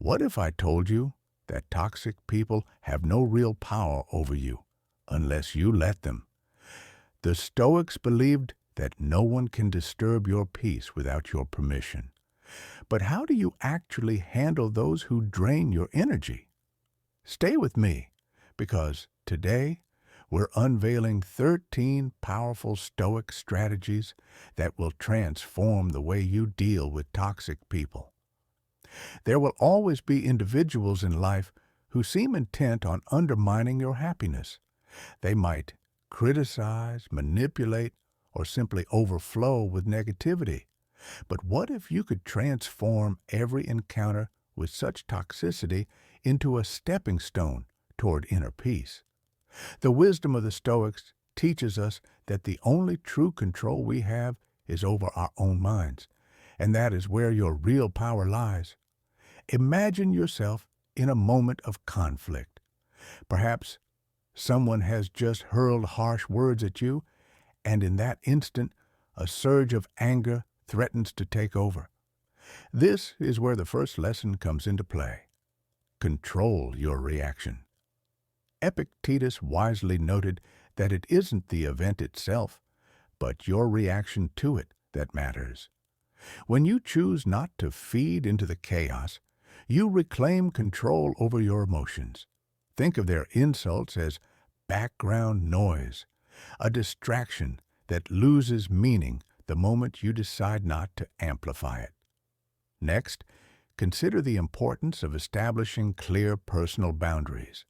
What if I told you that toxic people have no real power over you unless you let them? The Stoics believed that no one can disturb your peace without your permission. But how do you actually handle those who drain your energy? Stay with me, because today we're unveiling 13 powerful Stoic strategies that will transform the way you deal with toxic people. There will always be individuals in life who seem intent on undermining your happiness. They might criticize, manipulate, or simply overflow with negativity. But what if you could transform every encounter with such toxicity into a stepping stone toward inner peace? The wisdom of the Stoics teaches us that the only true control we have is over our own minds, and that is where your real power lies. Imagine yourself in a moment of conflict. Perhaps someone has just hurled harsh words at you, and in that instant, a surge of anger threatens to take over. This is where the first lesson comes into play. Control your reaction. Epictetus wisely noted that it isn't the event itself, but your reaction to it that matters. When you choose not to feed into the chaos, you reclaim control over your emotions. Think of their insults as background noise, a distraction that loses meaning the moment you decide not to amplify it. Next, consider the importance of establishing clear personal boundaries.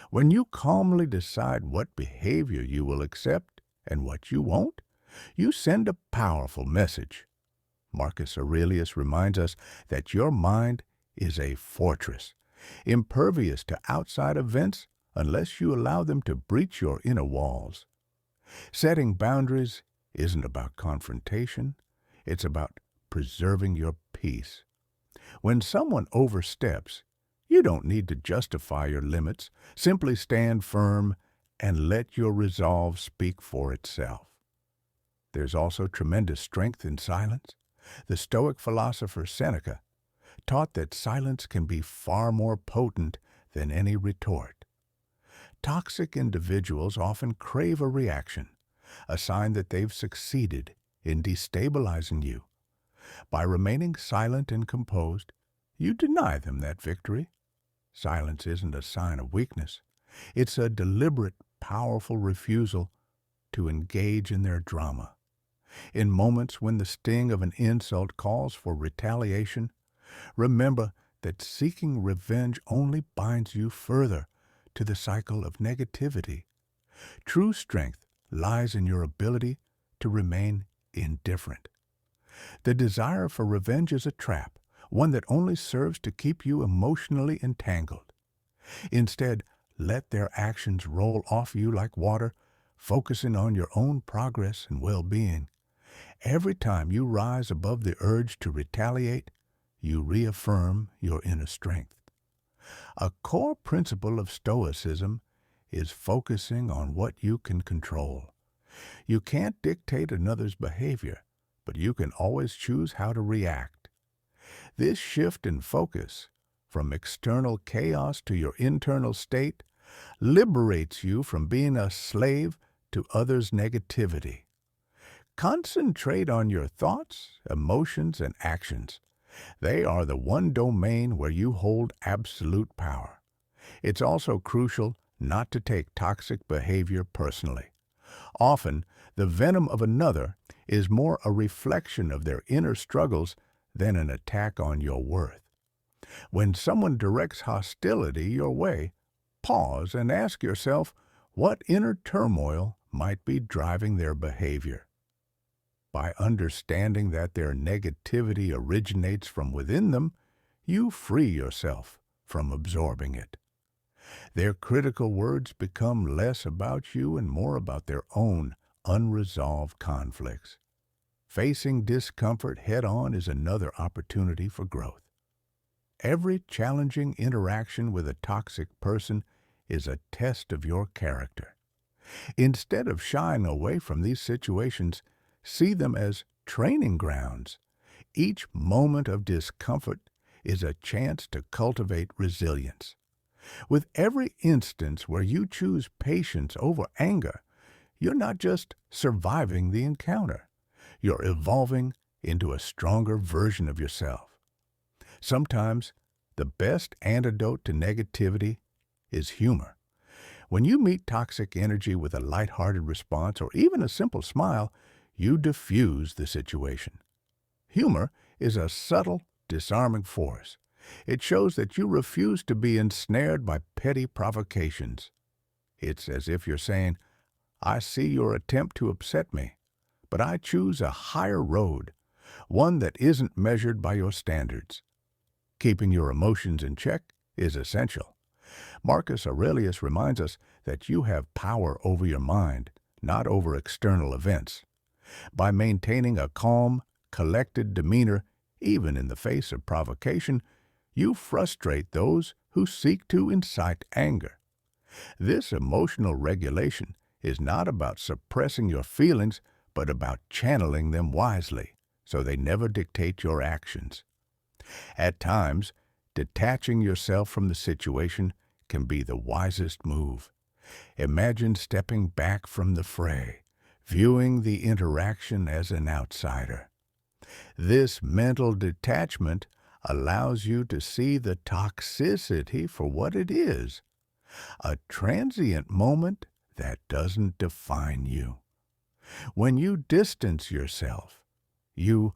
When you calmly decide what behavior you will accept and what you won't, you send a powerful message. Marcus Aurelius reminds us that your mind is a fortress, impervious to outside events unless you allow them to breach your inner walls. Setting boundaries isn't about confrontation, it's about preserving your peace. When someone oversteps, you don't need to justify your limits. Simply stand firm and let your resolve speak for itself. There's also tremendous strength in silence. The Stoic philosopher Seneca taught that silence can be far more potent than any retort. Toxic individuals often crave a reaction, a sign that they've succeeded in destabilizing you. By remaining silent and composed, you deny them that victory. Silence isn't a sign of weakness. It's a deliberate, powerful refusal to engage in their drama. In moments when the sting of an insult calls for retaliation, remember that seeking revenge only binds you further to the cycle of negativity. True strength lies in your ability to remain indifferent. The desire for revenge is a trap, one that only serves to keep you emotionally entangled. Instead, let their actions roll off you like water, focusing on your own progress and well-being. Every time you rise above the urge to retaliate, you reaffirm your inner strength. A core principle of Stoicism is focusing on what you can control. You can't dictate another's behavior, but you can always choose how to react. This shift in focus, from external chaos to your internal state, liberates you from being a slave to others' negativity. Concentrate on your thoughts, emotions, and actions. They are the one domain where you hold absolute power. It's also crucial not to take toxic behavior personally. Often, the venom of another is more a reflection of their inner struggles than an attack on your worth. When someone directs hostility your way, pause and ask yourself what inner turmoil might be driving their behavior. By understanding that their negativity originates from within them, you free yourself from absorbing it. Their critical words become less about you and more about their own unresolved conflicts. Facing discomfort head-on is another opportunity for growth. Every challenging interaction with a toxic person is a test of your character. Instead of shying away from these situations, see them as training grounds. Each moment of discomfort is a chance to cultivate resilience. With every instance where you choose patience over anger, you're not just surviving the encounter, you're evolving into a stronger version of yourself. Sometimes, the best antidote to negativity is humor. When you meet toxic energy with a lighthearted response or even a simple smile, you diffuse the situation. Humor is a subtle, disarming force. It shows that you refuse to be ensnared by petty provocations. It's as if you're saying, I see your attempt to upset me, but I choose a higher road, one that isn't measured by your standards. Keeping your emotions in check is essential. Marcus Aurelius reminds us that you have power over your mind, not over external events. By maintaining a calm, collected demeanor, even in the face of provocation, you frustrate those who seek to incite anger. This emotional regulation is not about suppressing your feelings, but about channeling them wisely, so they never dictate your actions. At times, detaching yourself from the situation can be the wisest move. Imagine stepping back from the fray, viewing the interaction as an outsider. This mental detachment allows you to see the toxicity for what it is, a transient moment that doesn't define you. When you distance yourself, you